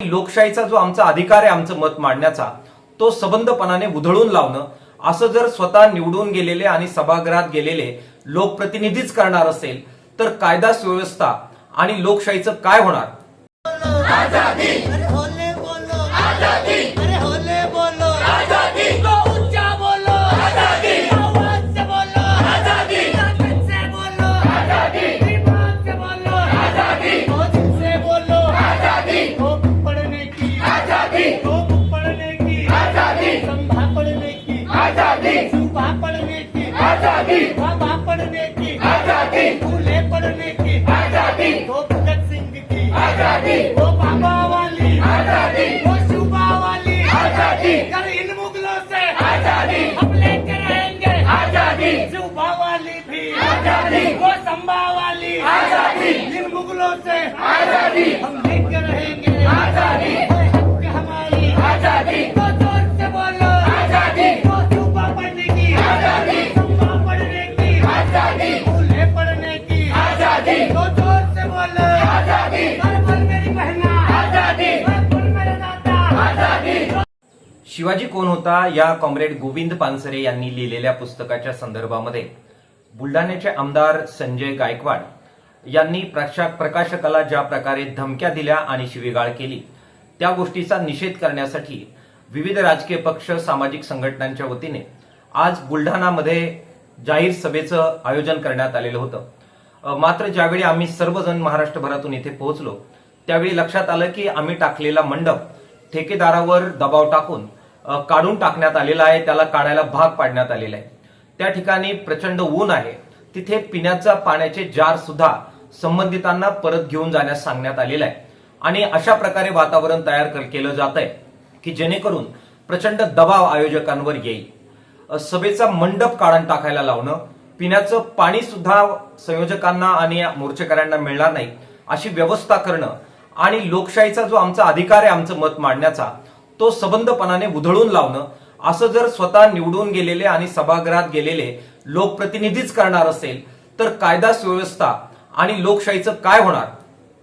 लोकशाहीचा जो आमचा अधिकार आहे आमचं मत मांडण्याचा, तो सबंधपणाने उधळून लावणं, असं जर स्वतः निवडून गेलेले आणि सभागृहात गेलेले लोकप्रतिनिधीच करणार असेल तर कायदा सुव्यवस्था आणि लोकशाहीचं काय होणार? आजादी अरे होले बोलो आजादी अरे होले बोलो आजादी तो ऊंचा बोलो आजादी आवाज से बोलो आजादी ताकत से बोलो आजादी दिमाग से बोलो आजादी तो दिल से बोलो आजादी तो पढ़ने की आजादी तो पढ़ने की आजादी संभा पढ़ने की आजादी सुबह पढ़ने की आजादी बाबा पढ़ने की आजादी फूले पढ़ने की आजादी तो भगत सिंह की आजादी वो बाबा वाली आजादी वो सुबह वाली आजादी कर इन मुगलों से आजादी हम लेके रहेंगे आजादी सुबह वाली भी आजादी वो संभा वाली आजादी इन मुगलों से आजादी हम लेके रहेंगे आजादी हक हमारी आजादी तो जोर से बोलो आजादी वो सुबह पढ़ने की आजादी संभा पढ़ने की आजादी फूले पढ़ने की आजादी तो जोर से बोलो आजादी शिवाजी कोण होता या कॉम्रेड गोविंद पानसरे यांनी लिहिलेल्या पुस्तकाच्या संदर्भामध्ये बुलढाण्याचे आमदार संजय गायकवाड यांनी प्रकाशकाला ज्या प्रकारे धमक्या दिल्या आणि शिवीगाळ केली त्या गोष्टीचा निषेध करण्यासाठी विविध राजकीय पक्ष सामाजिक संघटनांच्या वतीने आज बुलढाणामध्ये जाहीर सभेचं आयोजन करण्यात आलेलं होतं। मात्र ज्यावेळी आम्ही सर्वजण महाराष्ट्रभरातून इथे पोहोचलो त्यावेळी लक्षात आलं की आम्ही टाकलेला मंडप ठेकेदारावर दबाव टाकून काढून टाकण्यात आलेला आहे, त्याला काढायला भाग पाडण्यात आलेला आहे। त्या ठिकाणी प्रचंड ऊन आहे, तिथे पिण्याच्या पाण्याचे जार सुद्धा संबंधितांना परत घेऊन जाण्यास सांगण्यात आलेलं आहे आणि अशा प्रकारे वातावरण तयार केलं जात आहे की जेणेकरून प्रचंड दबाव आयोजकांवर येईल। सभेचा मंडप काढून टाकायला लावणं, पिण्याचं पाणी सुद्धा संयोजकांना आणि मोर्चेकऱ्यांना मिळणार नाही अशी व्यवस्था करणं आणि लोकशाहीचा जो आमचा अधिकार आहे आमचं मत मांडण्याचा, तो सबंधपणाने उधळून लावणं, असं जर स्वतः निवडून गेलेले आणि सभागृहात गेलेले लोकप्रतिनिधीच करणार असेल तर कायदा सुव्यवस्था आणि लोकशाहीचं काय होणार,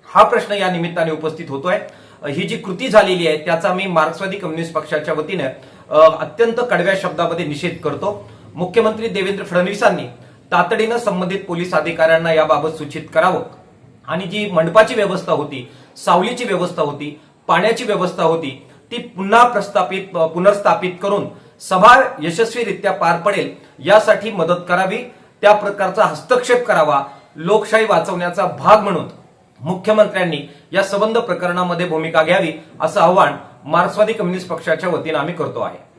हा प्रश्न या निमित्ताने उपस्थित होतोय। ही जी कृती झालेली आहे त्याचा मी मार्क्सवादी कम्युनिस्ट पक्षाच्या वतीने अत्यंत कडव्या शब्दामध्ये निषेध करतो। मुख्यमंत्री देवेंद्र फडणवीसांनी तातडीनं संबंधित पोलीस अधिकाऱ्यांना याबाबत सूचित करावं आणि जी मंडपाची व्यवस्था होती, सावलीची व्यवस्था होती, पाण्याची व्यवस्था होती, ती पुन्हा पुनर्स्थापित करून सभा यशस्वीरित्या पार पडेल यासाठी मदत करावी, त्या प्रकारचा हस्तक्षेप करावा। लोकशाही वाचवण्याचा भाग म्हणून मुख्यमंत्र्यांनी या संबंध प्रकरणामध्ये भूमिका घ्यावी असं आवाहन मार्क्सवादी कम्युनिस्ट पक्षाच्या वतीने आम्ही करतो आहे।